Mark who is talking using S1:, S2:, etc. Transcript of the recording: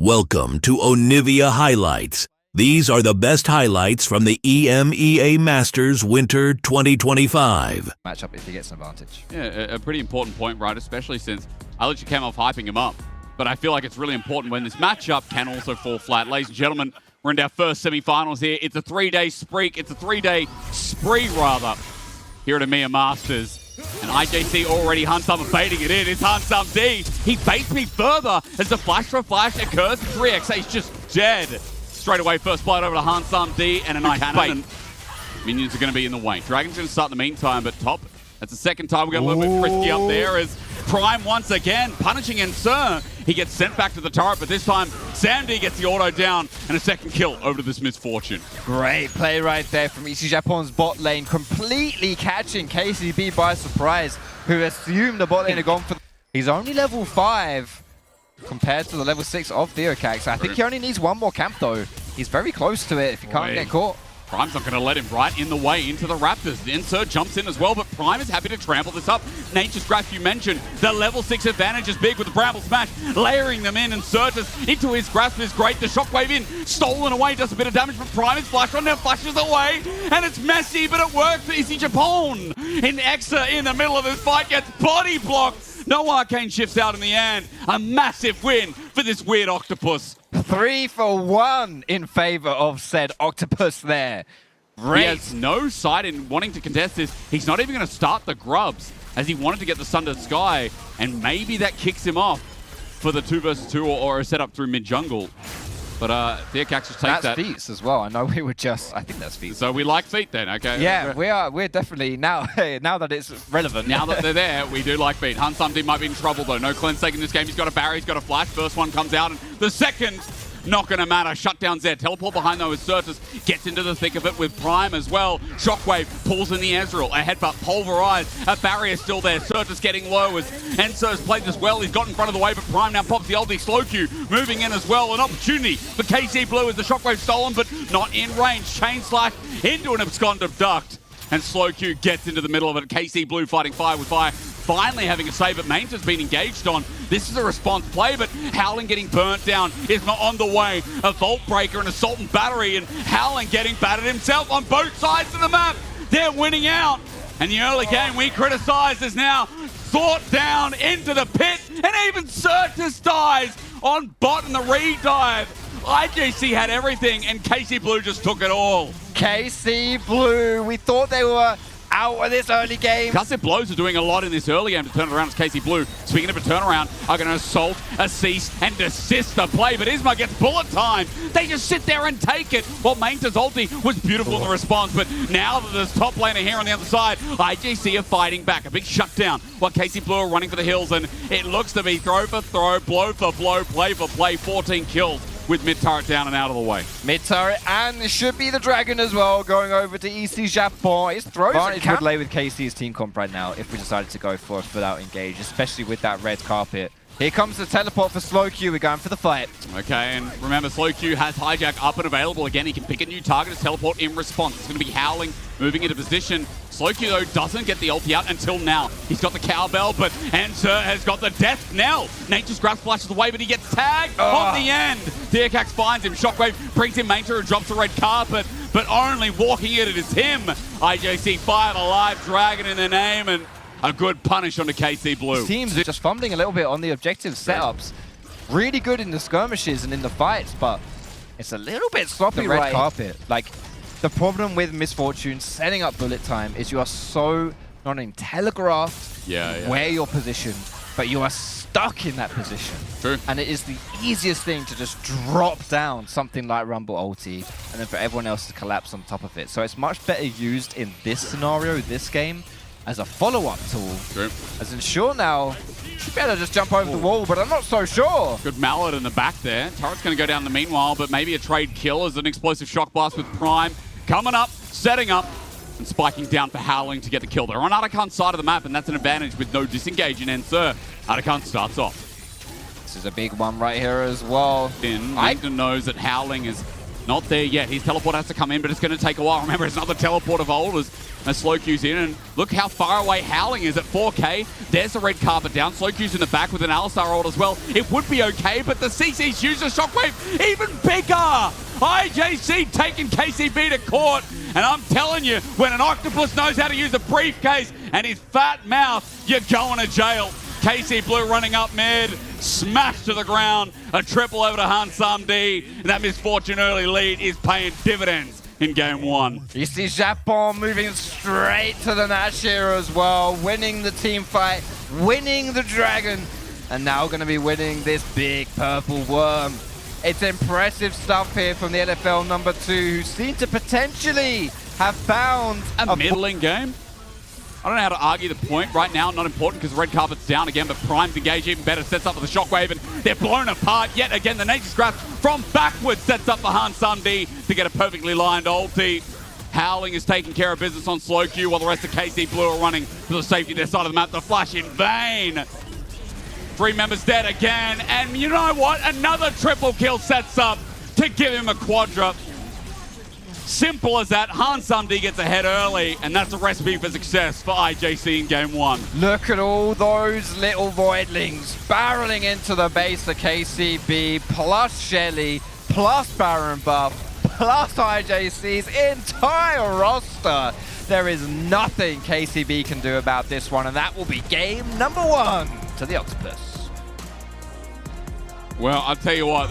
S1: Welcome to Onivia Highlights. These are the best highlights from the EMEA Masters Winter 2025.
S2: Matchup if he gets an advantage.
S3: Yeah, a pretty important point, right? Especially since I literally came off hyping him up. But I feel like it's really important when this matchup can also fall flat. Ladies and gentlemen, we're into our first semi-finals here. It's a three-day spree here at EMEA Masters. And IJC already Hansam baiting it in. It's Hansam D. He baits me further as the flash for flash occurs. 3x is just dead. Straight away, first blood over to Hansam D and a nice bait. Minions are going to be in the way. Dragon's going to start in the meantime, but top. That's the second time we're going a little bit frisky up there as Prime once again punishing Ensur. He gets sent back to the turret, but this time Sam D gets the auto down and a second kill over to this Misfortune.
S2: Great play right there from Ici Japon's bot lane, completely catching KCB by surprise, who assumed the bot lane had gone for... He's only level 5 compared to the level 6 of Theocax. I think he only needs one more camp though. He's very close to it if he can't get caught.
S3: Prime's not going to let him right in the way into the Raptors. Ensur jumps in as well, but Prime is happy to trample this up. Nature's Grasp, you mentioned, the level 6 advantage is big with the Bramble Smash, layering them in, and Surtus into his grasp is great. The Shockwave in, stolen away, does a bit of damage, but Prime is flashed on, now flashes away, and it's messy, but it works for Ici Japon. In Exa in the middle of this fight gets body blocked. No arcane shifts out in the end. A massive win for this weird octopus.
S2: 3 for 1 in favor of said octopus there. Great.
S3: He has no sight in wanting to contest this. He's not even going to start the grubs as he wanted to get the Sun to Sky, and maybe that kicks him off for the 2 versus 2 or a setup through mid-jungle. But Theocax just takes that.
S2: That's feats as well. I know we were just... I think that's feats.
S3: So we like feet then, okay?
S2: Yeah, we're definitely... Now that it's relevant.
S3: Now that they're there, we do like feet. Hansam D might be in trouble though. No cleanse taking this game. He's got a barrier, he's got a flash. First one comes out, and the second... Not going to matter. Shutdown's there. Teleport behind though as Surtus gets into the thick of it with Prime as well. Shockwave pulls in the Ezreal. A headbutt pulverized. A barrier still there. Surtus getting low as Ensur's played this well. He's got in front of the wave, but Prime now pops the ulti. Slow Q moving in as well. An opportunity for KC Blue as the Shockwave stolen, but not in range. Chain slash into an abscond duct. And Slow Q gets into the middle of it. KC Blue fighting fire with fire. Finally having a save, but Mains has been engaged on. This is a response play, but Howling getting burnt down is not on the way. A Vault Breaker and Assault and Battery, and Howling getting battered himself on both sides of the map. They're winning out. And the early game we criticised is now thought down into the pit, and even Surtus dies on bot in the re-dive. IJC had everything, and KC Blue just took it all.
S2: KC Blue, we thought they were out of this early game.
S3: Gusset Blows are doing a lot in this early game to turn it around as KC Blue. Speaking of a turnaround, are going to assault, a cease, and desist the play, but Isma gets bullet time. They just sit there and take it. Well, Mainta's ulti was beautiful in the response, but now that there's top laner here on the other side, IJC are fighting back. A big shutdown while KC Blue are running for the hills, and it looks to be throw for throw, blow for blow, play for play, 14 kills. With mid-turret down and out of the way.
S2: Mid-turret, and it should be the Dragon as well, going over to Ici Japon. It's throws advantage would lay with KC's team comp right now if we decided to go for a full-out engage, especially with that red carpet. Here comes the teleport for Slow Q. We're going for the fight.
S3: Okay, and remember, Slow Q has Hijack up and available again. He can pick a new target to teleport in response. It's going to be Howling moving into position. Slow Q, though, doesn't get the ulti out until now. He's got the cowbell, but Ensur has got the death knell. Nature's Grasp flashes away, but he gets tagged on the end. Theocax finds him. Shockwave brings him Mainter and drops the red carpet, but only walking it is him. IJC fired a live dragon in the name, and a good punish onto KC Blue.
S2: Teams are just fumbling a little bit on the objective setups. Really good in the skirmishes and in the fights, but it's a little bit sloppy. The red carpet. Like, the problem with Misfortune setting up bullet time is you are so not only telegraphed where you're positioned, but you are stuck in that position.
S3: True.
S2: And it is the easiest thing to just drop down something like Rumble ulti, and then for everyone else to collapse on top of it. So it's much better used in this scenario, this game, as a follow-up tool.
S3: True.
S2: As Ensure now should be able to just jump over the wall, but I'm not so sure.
S3: Good mallet in the back there. Turret's going to go down in the meanwhile, but maybe a trade kill as an explosive shock blast with Prime coming up, setting up, and spiking down for Howling to get the kill. They're on Atakan's side of the map, and that's an advantage with no disengage in Ensur. Atakan starts off.
S2: This is a big one right here as well.
S3: Mainton knows that Howling is Not there yet. His teleport has to come in, but it's going to take a while. Remember, it's another teleport of old as Slowq's in. And look how far away Howling is at 4K. There's the red carpet down. Slowq's in the back with an Alistar ult as well. It would be okay, but the CC's used a shockwave even bigger. IJC taking KCB to court. And I'm telling you, when an octopus knows how to use a briefcase and his fat mouth, you're going to jail. KC Blue running up mid, smashed to the ground, a triple over to Hansam D, and that misfortune early lead is paying dividends in game one.
S2: Ici Japon moving straight to the Nash here as well, winning the team fight, winning the dragon, and now going to be winning this big purple worm. It's impressive stuff here from the NFL number 2, who seem to potentially have found
S3: a middling game. I don't know how to argue the point right now. Not important because the red carpet's down again, but Prime's engaged even better. Sets up with the shockwave, and they're blown apart yet again. The Nature's Grasp from backwards sets up for Hansam D to get a perfectly lined ulti. Howling is taking care of business on Slowq while the rest of KC Blue are running to the safety of their side of the map. The flash in vain. 3 members dead again, and you know what? Another triple kill sets up to give him a quadra. Simple as that. Hansam D gets ahead early, and that's a recipe for success for IJC in game one.
S2: Look at all those little voidlings barreling into the base of KCB, plus Shelly, plus Baron Buff, plus IJC's entire roster. There is nothing KCB can do about this one, and that will be game number 1 to the Octopus.
S3: Well, I'll tell you what,